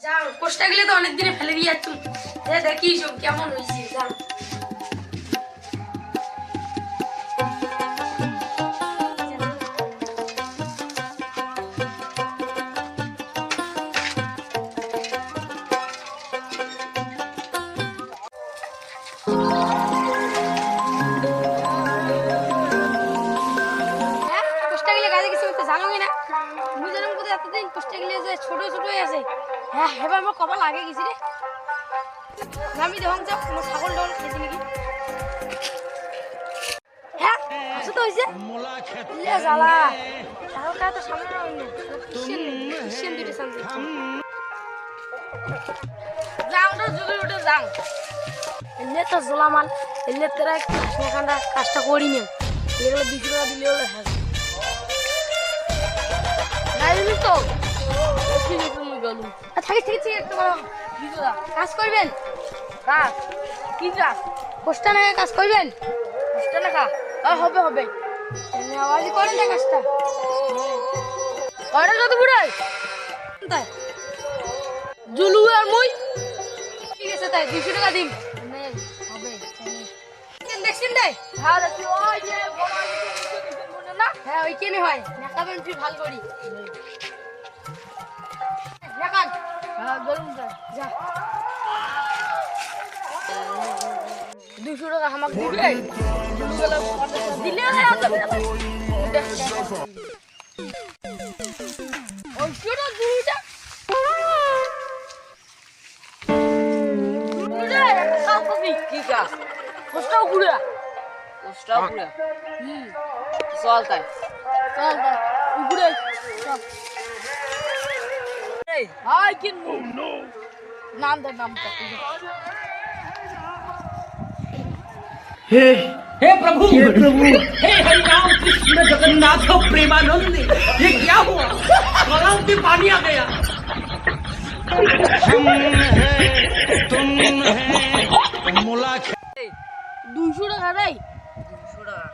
যাও পোস্টটা গেলে তো অনেক দিনে ফেলে দিয়ে যাচ্ছি দেখি সব কেমন হয়েছে যাও ছোট ছোট আছে হ্যাঁ এবার আমার কপাল আগে গেছি রে আমি দেখুন যাও আমার ছাগল ডল খেয়েছি নাকি হ্যাঁ আসো তো হয়েছে ইলে জ্বালা ছাগল খাওয়া তো সামনে হয়নি কিসেন দুইটা সামনে যাও তো জুড়ে উঠে যাও এলে তো জোলা মাল এলে তোরা এখানটা কাজটা করি নি এগুলো 200 টাকা দিলে হলো হ্যাঁ নাই তো কাজ করবেন কাজ কি কাজ পোস্টার লেখা কাজ করবেন পোস্টার লেখা হবে হবে আওয়াজই করেন না কাজটা করে কত বুড়াই তাই জুলু আর মই ঠিক আছে তাই 200 টাকা দিন হবে দেখছেন তাই হ্যাঁ দেখি ওই যে বড় মনে না হ্যাঁ ওইখানে হয় নেকাবেন তুই ভালো করি নেকান হ্যাঁ গরম যা 200 টাকা আমাকে দিবে দিলে ওই ছোট দুইটা কি কাজ পোস্টাও গুড়া চল তাই গুড়ে চল হাই কিনবো নাম দে নামটা हे प्रभु हे हरि राम कृष्ण जगन्नाथ प्रेमानंद ये क्या हुआ गलाव में पानी आ गया तुम है मुला 200 টাকা রে 200 টাকা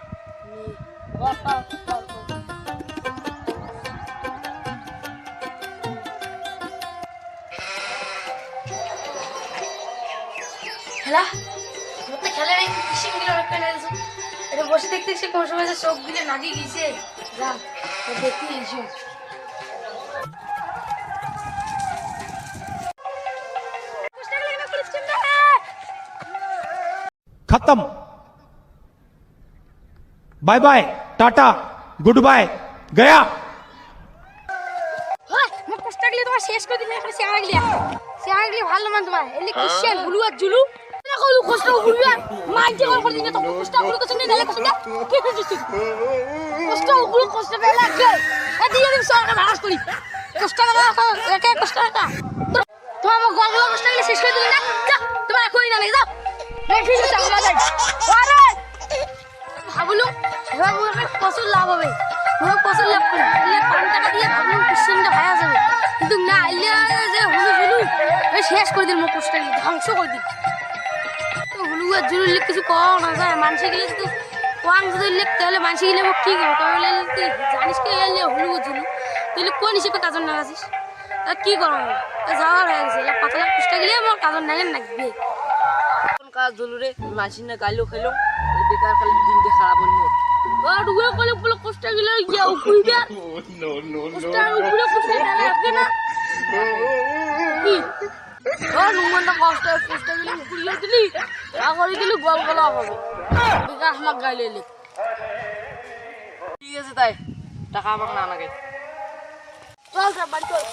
খেলা মতে খেলে নাই ফিশিং দিলে অনেক পেনাল্টি এটা বসে দেখতে সে কোন সময় যে চোখ দিলে নাগি গিয়েছে যা দেখি এসো खत्म bye bye tata good bye गया मैं पोस्टर के लिए तुम्हारा शेष कर दिले से आ गया ভালো মান তোমার এলি ক্রিশ্চিয়ান ব্লু আর জুলু না কইলো কষ্ট গুলু মাইতে কর দিনে তো কষ্ট গুলু কষ্ট নেই দিলে কষ্ট কি করছিস কষ্ট গুলু কষ্ট পেলা কে এ দিয়ে দিন সরকার ভাড়া করি কষ্ট না একে কষ্ট না তোমার গগল কষ্ট গেলে শেষ করে দিলে না যা তোমার কই না যাও দেখি তো আমরা যাই আরে ভাবলু এবার মোর প্রচুর লাভ হবে মোর প্রচুর লাভ করে এলে 5 টাকা দিয়ে ভাবলু ক্রিশ্চিয়ানটা ভায়া যাবে কিন্তু না এলে যে হুলু হুলু শেষ করে দিল মোর পোস্টার ধ্বংস করে দিল তো হুলু আর জুলু লিখ কিছু কও না যায় মানুষে গেলে তো কোয়াং যদি লিখতে হলে মানুষে গেলে কি করব তাহলে তুই জানিস কি এলে হুলু আর জুলু তুই কোন হিসেবে কাজল না আছিস আর কি করব যাওয়ার হয়ে গেছে পাতলা পোস্টার গেলে আমার কাজল নাগে লাগবে কোন কাজ জলুরে মাসিনে কাইলো খেলো বেকার খালি দিনতে খারাপ হল মোর আর ওগুলো কলে বলে পোস্টার গেলে ইয়া উকুইবা নো পোস্টার উপরে পোস্টার লাগবে না কি আর নুমনটা কষ্ট পোস্টার গেলে উকুইয়া দিলি আগরে দিলি গোল গোল হবে বেকার আমাক গাইলে লে ঠিক আছে তাই টাকা আমাকে না লাগে চল বাড়ি চল